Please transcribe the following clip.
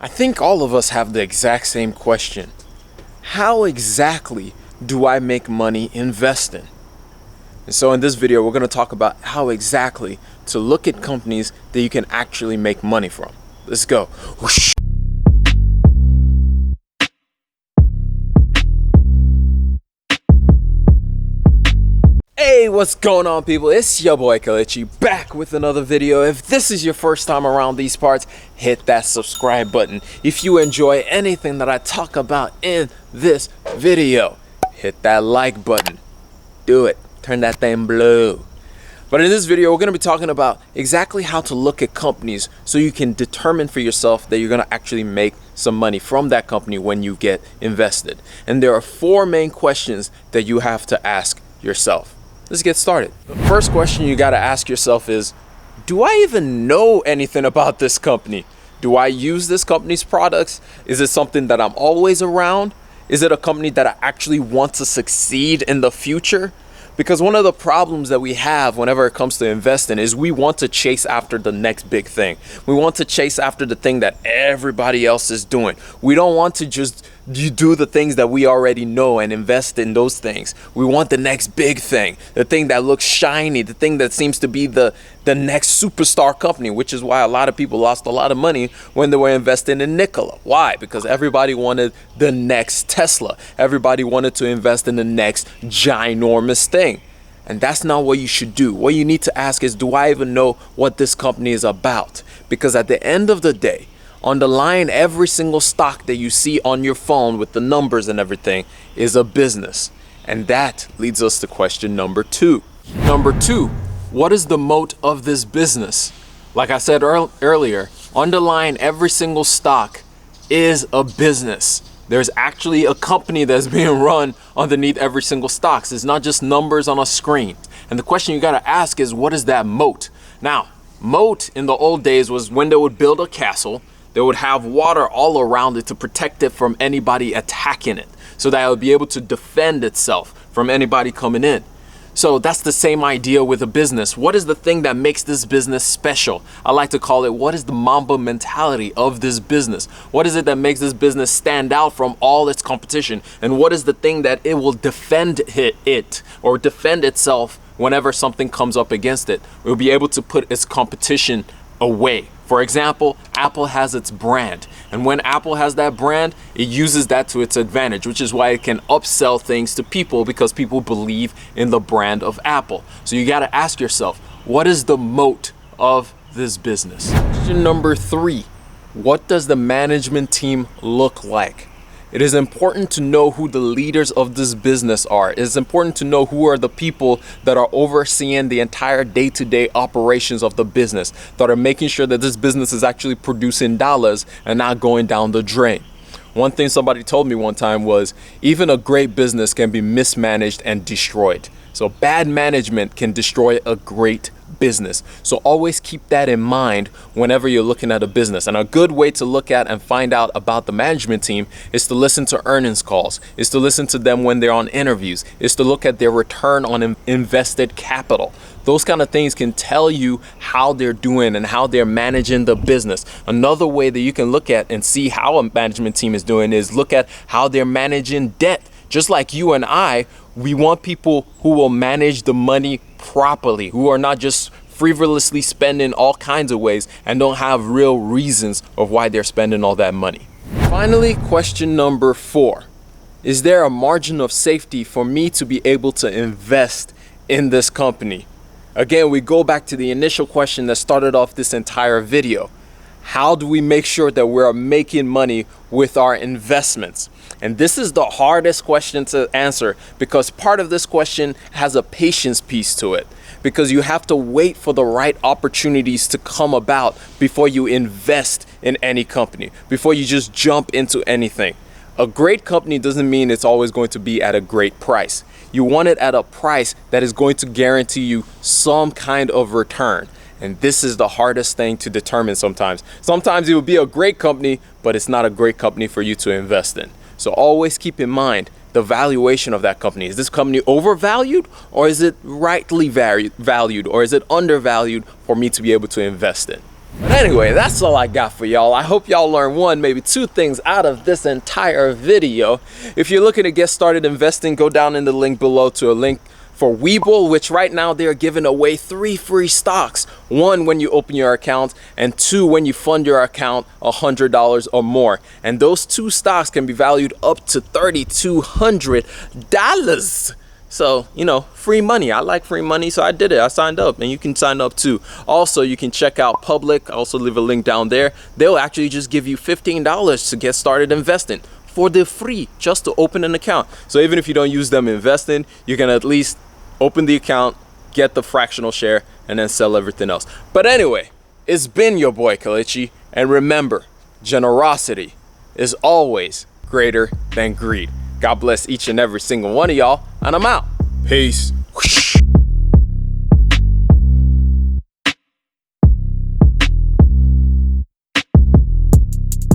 I think all of us have the exact same question. How exactly do I make money investing? And so in this video, we're going to talk about how exactly to look at companies that you can actually make money from. Let's go. Whoosh. Hey, what's going on, people? It's your boy Kelechi back with another video. If this is your first time around these parts, hit that subscribe button. If you enjoy anything that I talk about in this video, hit that like button. Do it. Turn that thing blue. But in this video, we're going to be talking about exactly how to look at companies so you can determine for yourself that you're going to actually make some money from that company when you get invested. And there are four main questions that you have to ask yourself. Let's get started. The first question you got to ask yourself is, do I even know anything about this company? Do I use this company's products? Is it something that I'm always around? Is it a company that I actually want to succeed in the future? Because one of the problems that we have whenever it comes to investing is we want to chase after the next big thing. We want to chase after the thing that everybody else is doing. We don't want to just do the things that we already know and invest in those things. We want the next big thing, the thing that looks shiny, the thing that seems to be the next superstar company, which is why a lot of people lost a lot of money when they were investing in Nikola. Why? Because everybody wanted the next Tesla. Everybody wanted to invest in the next ginormous thing. And that's not what you should do. What you need to ask is, do I even know what this company is about? Because at the end of the day, underlying every single stock that you see on your phone with the numbers and everything is a business. And that leads us to question number two. Number two, what is the moat of this business? Like I said earlier, underlying every single stock is a business. There's actually a company that's being run underneath every single stock. It's not just numbers on a screen. And the question you got to ask is, what is that moat? Now, moat in the old days was when they would build a castle, they would have water all around it to protect it from anybody attacking it, so that it would be able to defend itself from anybody coming in. So that's the same idea with a business. What is the thing that makes this business special? I like to call it, what is the Mamba mentality of this business? What is it that makes this business stand out from all its competition? And what is the thing that it will defend it or defend itself whenever something comes up against it? It will be able to put its competition away. For example, Apple has its brand, and when Apple has that brand, it uses that to its advantage, which is why it can upsell things to people, because people believe in the brand of Apple. So you got to ask yourself, what is the moat of this business? Question number three, what does the management team look like? It is important to know who the leaders of this business are. It is important to know who are the people that are overseeing the entire day-to-day operations of the business, that are making sure that this business is actually producing dollars and not going down the drain. One thing somebody told me one time was, even a great business can be mismanaged and destroyed. So bad management can destroy a great business. So always keep that in mind whenever you're looking at a business. And a good way to look at and find out about the management team is to listen to earnings calls, is to listen to them when they're on interviews, is to look at their return on invested capital. Those kind of things can tell you how they're doing and how they're managing the business. Another way that you can look at and see how a management team is doing is look at how they're managing debt. Just like you and I, we want people who will manage the money properly, who are not just frivolously spending all kinds of ways and don't have real reasons of why they're spending all that money. Finally, question number four. Is there a margin of safety for me to be able to invest in this company? Again, we go back to the initial question that started off this entire video. How do we make sure that we're making money with our investments? And this is the hardest question to answer, because part of this question has a patience piece to it, because you have to wait for the right opportunities to come about before you invest in any company, before you just jump into anything. A great company doesn't mean it's always going to be at a great price. You want it at a price that is going to guarantee you some kind of return. And this is the hardest thing to determine sometimes. Sometimes it will be a great company, but it's not a great company for you to invest in. So always keep in mind the valuation of that company. Is this company overvalued, or is it rightly valued, or is it undervalued for me to be able to invest in? But anyway, that's all I got for y'all. I hope y'all learned one, maybe two things out of this entire video. If you're looking to get started investing, go down in the link below to a link for Webull, which right now they're giving away 3 free stocks. 1 when you open your account, and 2 when you fund your account $100 or more. And those 2 stocks can be valued up to $3,200. So, you know, free money. I like free money, so I did it. I signed up, and you can sign up too. Also, you can check out Public. I also leave a link down there. They'll actually just give you $15 to get started investing for the free, just to open an account. So even if you don't use them investing, you can at least open the account, get the fractional share, and then sell everything else. But anyway, it's been your boy Kelechi, and remember, generosity is always greater than greed. God bless each and every single one of y'all, and I'm out. Peace.